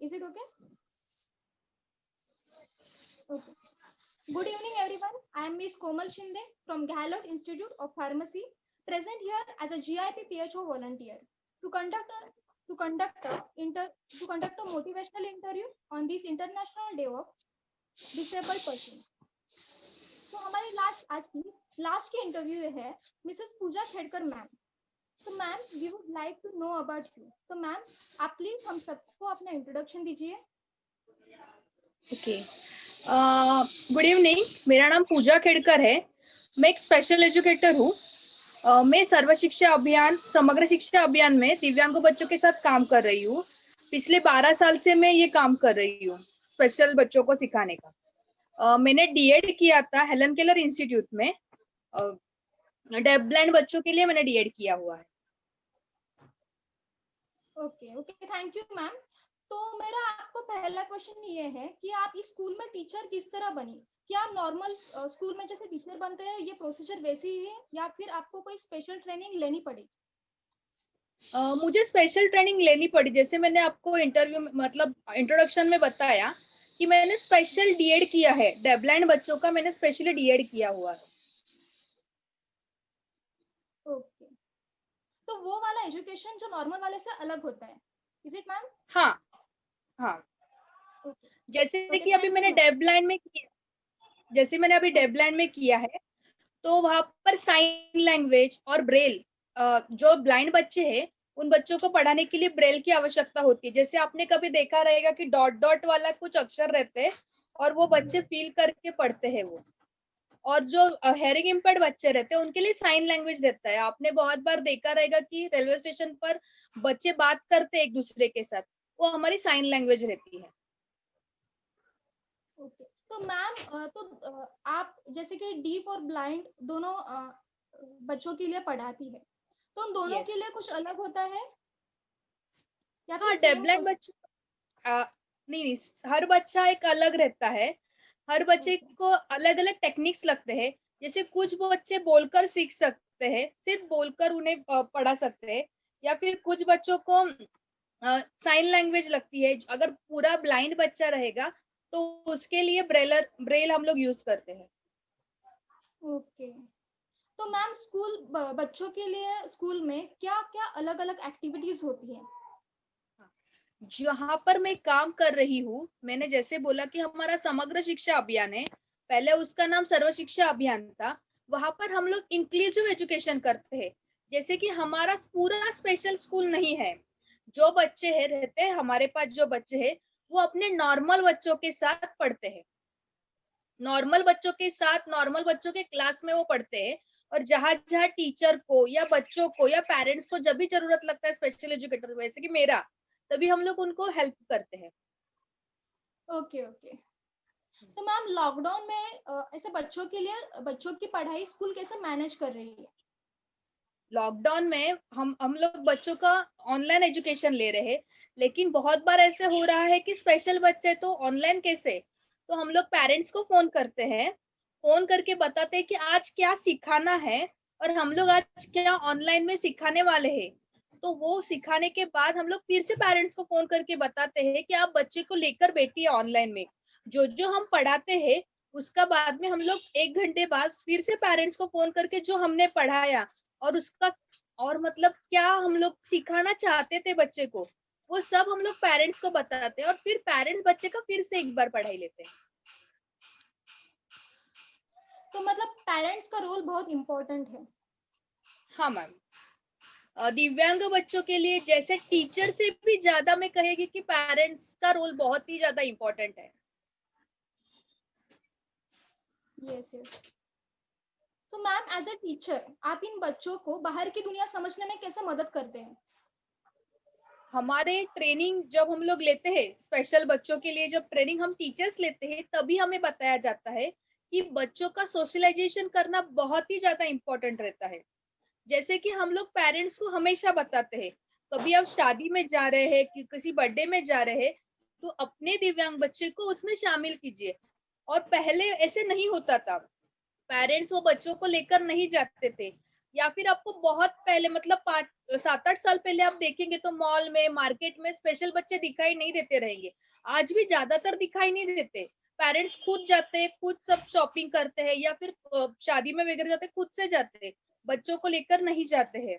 Is it okay? Okay. Good evening, everyone. I am Ms. Komal Shinde from Gallot Institute of Pharmacy, present here as a GIP PHO volunteer to conduct a motivational interview on this International Day of Disabled Persons. तो हमारी आज की last की interview है Mrs Pooja Khedkar ma'am. तो ma'am, we would like to know about you. तो ma'am, आप please हम सबको अपना इंट्रोडक्शन दीजिए. Okay, good evening. मेरा नाम पूजा खेड़कर है. मैं एक स्पेशल एजुकेटर हूँ. मैं सर्व शिक्षा अभियान, समग्र शिक्षा अभियान में दिव्यांग बच्चों के साथ काम कर रही हूँ. पिछले 12 साल से मैं ये काम कर रही हूँ स्पेशल बच्चों को सिखाने का. मैंने डीएड किया था हेलन केलर इंस्टीट्यूट में. डेफ ब्लाइंड बच्चों के लिए मैंने डीएड किया हुआ है. Okay okay, thank you ma'am. तो मेरा आपको पहला क्वेश्चन ये है कि आप इस स्कूल में टीचर किस तरह बनी. क्या नॉर्मल स्कूल में जैसे टीचर बनते हैं ये प्रोसीजर वैसे ही है या फिर आपको कोई स्पेशल ट्रेनिंग लेनी पड़ी? मुझे स्पेशल ट्रेनिंग लेनी पड़ी. जैसे मैंने आपको इंटरव्यू मतलब इंट्रोडक्शन में बताया कि मैंने स्पेशल डीएड किया है. डेफ ब्लाइंड बच्चों का मैंने स्पेशली डीएड किया हुआ है. ओके, तो वो वाला एजुकेशन जो नॉर्मल वाले से अलग होता है, इज इट मैम? हाँ हाँ. ओके जैसे ओके, कि अभी मैंने डेफ ब्लाइंड में किया, जैसे मैंने अभी डेफ ब्लाइंड में किया है, तो वहां पर साइन लैंग्वेज और ब्रेल, जो ब्लाइंड बच्चे हैं उन बच्चों को पढ़ाने के लिए ब्रेल की आवश्यकता होती है. जैसे आपने कभी देखा रहेगा कि डॉट डॉट वाला कुछ अक्षर रहते हैं और वो बच्चे फील करके पढ़ते हैं वो. और जो हेयरिंग इम्पेयर्ड बच्चे रहते हैं उनके लिए साइन लैंग्वेज रहता है. आपने बहुत बार देखा रहेगा कि रेलवे स्टेशन पर बच्चे बात करते हैं एक दूसरे के साथ, वो हमारी साइन लैंग्वेज रहती है. ओके, तो मैम आप जैसे कि डीफ और ब्लाइंड दोनों बच्चों के लिए पढ़ाती है, तो उन दोनों Yes. के लिए कुछ अलग होता है या फिर हाँ, डेफ सेम ब्लाइंड बच्चे नहीं, हर बच्चा एक अलग रहता है. हर बच्चे को अलग अलग टेक्निक्स लगते हैं. जैसे कुछ बच्चे बोलकर सीख सकते हैं, सिर्फ बोलकर उन्हें पढ़ा सकते हैं. या फिर कुछ बच्चों को साइन लैंग्वेज लगती है. अगर पूरा ब्लाइंड बच्चा रहेगा तो उसके लिए ब्रेल हम लोग यूज करते हैं. ओके, तो मैम बच्चों के लिए स्कूल में क्या क्या अलग अलग एक्टिविटीज होती है? जहाँ पर मैं काम कर रही हूँ, मैंने जैसे बोला कि हमारा समग्र शिक्षा अभियान है, पहले उसका नाम सर्व शिक्षा अभियान था. वहां पर हम लोग इंक्लूसिव एजुकेशन करते हैं. जैसे कि हमारा पूरा स्पेशल स्कूल नहीं है. जो बच्चे हैं रहते हैं हमारे पास, जो बच्चे हैं वो अपने नॉर्मल बच्चों के साथ पढ़ते हैं. नॉर्मल बच्चों के साथ नॉर्मल बच्चों के क्लास में वो पढ़ते हैं. और जहां जहां टीचर को या बच्चों को या पेरेंट्स को जब भी जरूरत लगता है स्पेशल एजुकेटर, वैसे कि मेरा, तभी हम लोग उनको हेल्प करते हैं. ओके ओके, तो मैम लॉकडाउन में ऐसे बच्चों की पढ़ाई स्कूल कैसे मैनेज कर रही है? लॉकडाउन में हम लोग बच्चों का ऑनलाइन एजुकेशन ले रहे हैं. लेकिन बहुत बार ऐसे हो रहा है कि स्पेशल बच्चे तो ऑनलाइन कैसे, तो हम लोग पेरेंट्स को फोन करते हैं. फोन करके बताते हैं कि आज क्या सिखाना है और हम लोग आज क्या ऑनलाइन में सिखाने वाले हैं. तो वो सिखाने के बाद हम लोग फिर से पेरेंट्स को फोन करके बताते हैं कि आप बच्चे को लेकर बैठिए ऑनलाइन में. जो जो हम पढ़ाते हैं उसका बाद में हम लोग 1 घंटे बाद फिर से पेरेंट्स को फोन करके जो हमने पढ़ाया और उसका और मतलब क्या हम लोग सिखाना चाहते थे बच्चे को, वो सब हम लोग पेरेंट्स को बताते हैं. और फिर पेरेंट्स बच्चे का फिर से एक बार पढ़ाई लेते हैं. तो मतलब पेरेंट्स का रोल बहुत इम्पोर्टेंट है. हाँ मैम. दिव्यांग बच्चों के लिए जैसे टीचर से भी ज्यादा मैं कहेगी कि पेरेंट्स का रोल बहुत ही ज्यादा इम्पोर्टेंट है. Yes yes. तो मैम एज अ टीचर आप इन बच्चों को बाहर की दुनिया समझने में कैसे मदद करते हैं? हमारे ट्रेनिंग जब हम लोग लेते हैं स्पेशल बच्चों के लिए, जब ट्रेनिंग हम टीचर्स लेते हैं तभी हमें बताया जाता है कि बच्चों का सोशलाइजेशन करना बहुत ही ज्यादा इम्पोर्टेंट रहता है. जैसे कि हम लोग पेरेंट्स को हमेशा बताते हैं, कभी आप शादी में जा रहे हैं कि किसी बर्थडे में जा रहे हैं तो अपने दिव्यांग बच्चे को उसमें शामिल कीजिए. और पहले ऐसे नहीं होता था, पेरेंट्स वो बच्चों को लेकर नहीं जाते थे. या फिर आपको बहुत पहले मतलब 7-8 साल पहले आप देखेंगे तो मॉल में, मार्केट में स्पेशल बच्चे दिखाई नहीं देते रहेंगे। आज भी ज्यादातर दिखाई नहीं देते। पेरेंट्स खुद जाते हैं, खुद सब शॉपिंग करते हैं, या फिर शादी में वगैरह जाते हैं, खुद से जाते हैं, बच्चों को लेकर नहीं जाते हैं।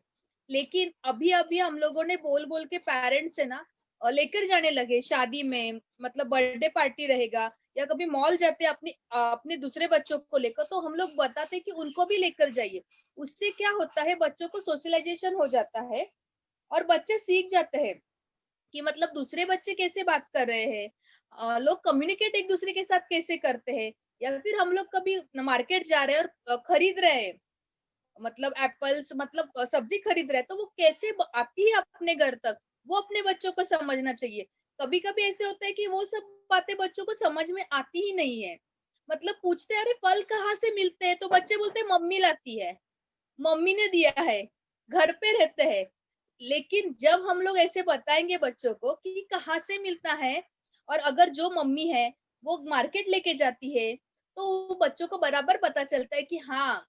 लेकिन अभी अभी हम लोगों ने बोल बोल के पेरेंट्स है ना लेकर जाने लगे शादी में, मतलब बर्थडे पार्टी रहेगा या कभी मॉल जाते हैं अपने दूसरे बच्चों को लेकर, तो हम लोग बताते हैं कि उनको भी लेकर जाइए। उससे क्या होता है, बच्चों को सोशलाइजेशन हो जाता है और बच्चे सीख जाते हैं कि मतलब दूसरे बच्चे कैसे बात कर रहे हैं, लोग कम्युनिकेट एक दूसरे के साथ कैसे करते हैं। या फिर हम लोग कभी मार्केट जा रहे हैं और खरीद रहे हैं, मतलब एप्पल्स, मतलब सब्जी खरीद रहे हैं, तो वो कैसे आती है अपने घर तक, वो अपने बच्चों को समझना चाहिए। कभी कभी ऐसे होता है कि वो सब बातें बच्चों को समझ में आती ही नहीं है। मतलब पूछते हैं, अरे फल कहाँ से मिलते हैं, तो बच्चे बोलते हैं मम्मी लाती है, मम्मी ने दिया है, घर पे रहते हैं। लेकिन जब हम लोग ऐसे बताएंगे बच्चों को कि कहाँ से मिलता है, और अगर जो मम्मी है वो मार्केट लेके जाती है, तो बच्चों को बराबर पता चलता है कि हाँ,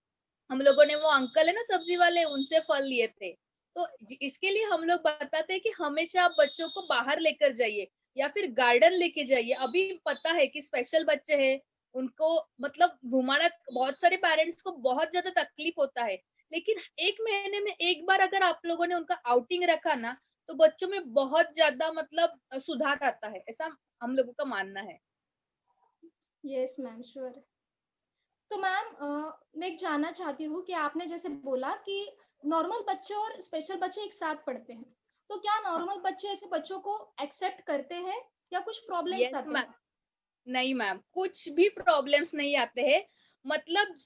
हम लोगों ने वो अंकल है ना सब्जी वाले, उनसे फल लिए थे। तो इसके लिए हम लोग बताते हैं कि हमेशा आप बच्चों को बाहर लेकर जाइए या फिर गार्डन लेके जाइए। अभी पता है कि स्पेशल बच्चे हैं, उनको मतलब घुमाना, बहुत सारे पेरेंट्स को बहुत ज्यादा तकलीफ होता है। लेकिन 1 महीने में 1 बार अगर आप लोगों ने उनका आउटिंग रखा ना, तो बच्चों में बहुत ज्यादा मतलब सुधार आता है, ऐसा हम लोगों का मानना है। Yes ma'am, sure. तो मैम मैं एक जानना चाहती हूँ कि आपने जैसे बोला कि नॉर्मल बच्चे और स्पेशल बच्चे एक साथ पढ़ते हैं, तो क्या हाँ, नॉर्मल बच्चे ऐसे बच्चों को एक्सेप्ट करते हैं या कुछ प्रॉब्लम्स यस आते मैम। हैं? नहीं मैम, कुछ भी प्रॉब्लम्स नहीं आते हैं। मतलब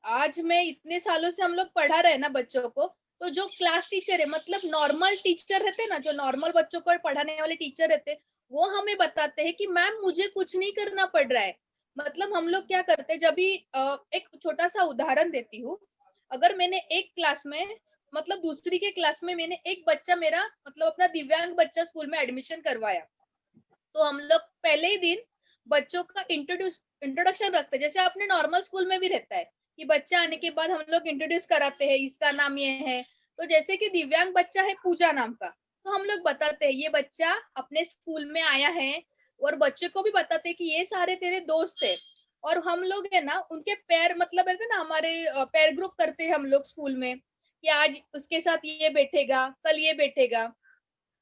आज मैं इतने सालों से हम लोग पढ़ा रहे हैं ना बच्चों को, तो जो क्लास टीचर है, मतलब नॉर्मल टीचर रहते हैं ना, जो नॉर्मल बच्चों को पढ़ाने वाले टीचर रहते हैं, वो हमें बताते हैं कि मैम मुझे कुछ नहीं करना पड़ रहा है। मतलब हम लोग क्या करते हैं, जब भी एक छोटा सा उदाहरण देती हूँ। अगर मैंने एक क्लास में, मतलब दूसरी के क्लास में मैंने एक बच्चा, मेरा मतलब अपना दिव्यांग बच्चा स्कूल में एडमिशन करवाया, तो हम लोग पहले ही दिन बच्चों का इंट्रोडक्शन रखते हैं, जैसे अपने नॉर्मल स्कूल में भी रहता है कि बच्चा आने के बाद हम लोग इंट्रोड्यूस कराते हैं, इसका नाम ये है। तो जैसे कि दिव्यांग बच्चा है पूजा नाम का, तो हम लोग बताते हैं ये बच्चा अपने स्कूल में आया है, और बच्चे को भी बताते हैं कि ये सारे तेरे दोस्त है। और हम लोग है ना उनके पैर, मतलब रहते ना हमारे पैर ग्रुप करते हैं हम लोग स्कूल में, कि आज उसके साथ ये बैठेगा, कल ये बैठेगा।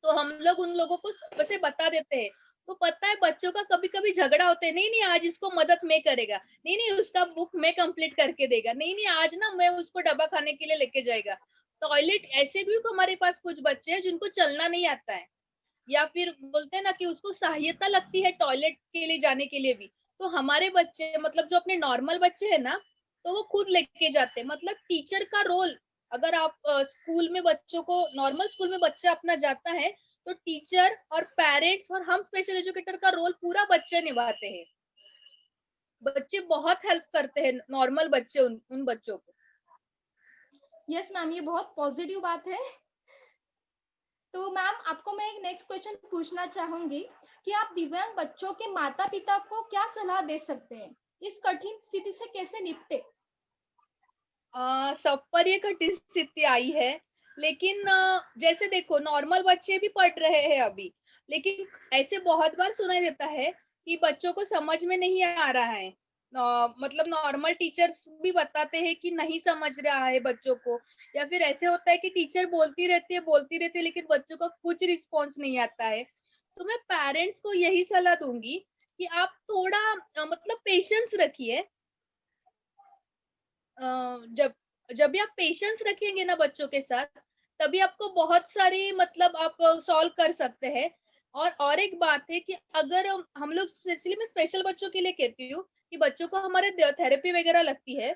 तो हम लोग उन लोगों को वैसे बता देते हैं। तो पता है बच्चों का कभी कभी झगड़ा होता है, नहीं नहीं आज इसको मदद मैं करेगा, नहीं नहीं उसका बुक मैं कंप्लीट करके देगा, नहीं नहीं आज ना मैं उसको डब्बा खाने के लिए लेके जाएगा। टॉयलेट ऐसे भी हमारे पास कुछ बच्चे हैं जिनको चलना नहीं आता है, या फिर बोलते हैं ना कि उसको सहायता लगती है टॉयलेट के लिए जाने के लिए भी। तो हमारे बच्चे, मतलब जो अपने नॉर्मल बच्चे हैं ना, तो वो खुद लेके जाते हैं। मतलब टीचर का रोल, अगर आप स्कूल में बच्चों को, नॉर्मल स्कूल में बच्चा अपना जाता है, तो टीचर और पेरेंट्स और हम स्पेशल एजुकेटर का रोल पूरा बच्चे निभाते हैं। बच्चे बहुत हेल्प करते हैं, नॉर्मल बच्चे उन बच्चों को। यस मैम, ये बहुत पॉजिटिव बात है। तो मैम आपको मैं एक नेक्स्ट क्वेश्चन पूछना चाहूंगी कि आप दिव्यांग बच्चों के माता पिता को क्या सलाह दे सकते हैं, इस कठिन स्थिति से कैसे निपटे? सब पर ये कठिन स्थिति आई है, लेकिन जैसे देखो नॉर्मल बच्चे भी पढ़ रहे हैं अभी, लेकिन ऐसे बहुत बार सुनाई देता है कि बच्चों को समझ में नहीं आ रहा है। मतलब नॉर्मल टीचर्स भी बताते हैं कि नहीं समझ रहा है बच्चों को, या फिर ऐसे होता है कि टीचर बोलती रहती है, लेकिन बच्चों का कुछ रिस्पॉन्स नहीं आता है। तो मैं पेरेंट्स को यही सलाह दूंगी कि आप थोड़ा मतलब पेशेंस रखिए। जब जब भी आप पेशेंस रखेंगे ना बच्चों के साथ, तभी आपको बहुत सारी, मतलब आप सॉल्व कर सकते हैं। और एक बात है कि अगर हम लोग स्पेशली, मैं स्पेशल बच्चों के लिए कहती हूँ कि बच्चों को हमारे थेरेपी वगैरह लगती है,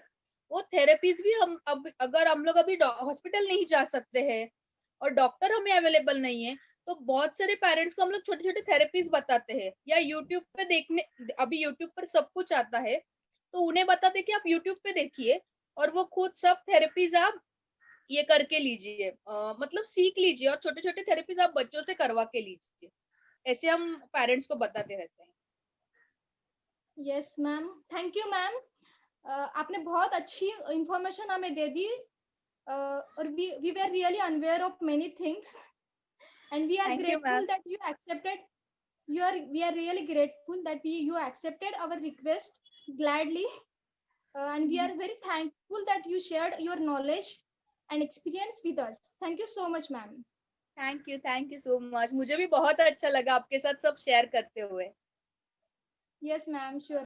वो थेरेपीज भी हम अब, अगर हम लोग अभी हॉस्पिटल नहीं जा सकते हैं और डॉक्टर हमें अवेलेबल नहीं है, तो बहुत सारे पेरेंट्स को हम लोग छोटे छोटे थेरेपीज बताते हैं, या यूट्यूब पे देखने, अभी यूट्यूब पर सब कुछ आता है, तो उन्हें बताते हैं कि आप यूट्यूब पे देखिए और वो खुद सब थेरेपीज आप ये करके लीजिए, मतलब सीख लीजिए, और छोटे छोटे थेरेपीज आप बच्चों से करवा के लीजिए। ऐसे हम पेरेंट्स को बताते रहते हैं। Yes ma'am, thank you ma'am. आपने बहुत अच्छी इंफॉर्मेशन हमें दे दी। or we were really unaware of many things, and we are Thank you, grateful ma'am. that you accepted. We are really grateful that you accepted our request gladly, and we are very thankful that you shared your knowledge and experience with us. Thank you so much, ma'am. Thank you so much. मुझे भी बहुत अच्छा लगा आपके साथ सब share करते हुए। Yes, ma'am. Sure.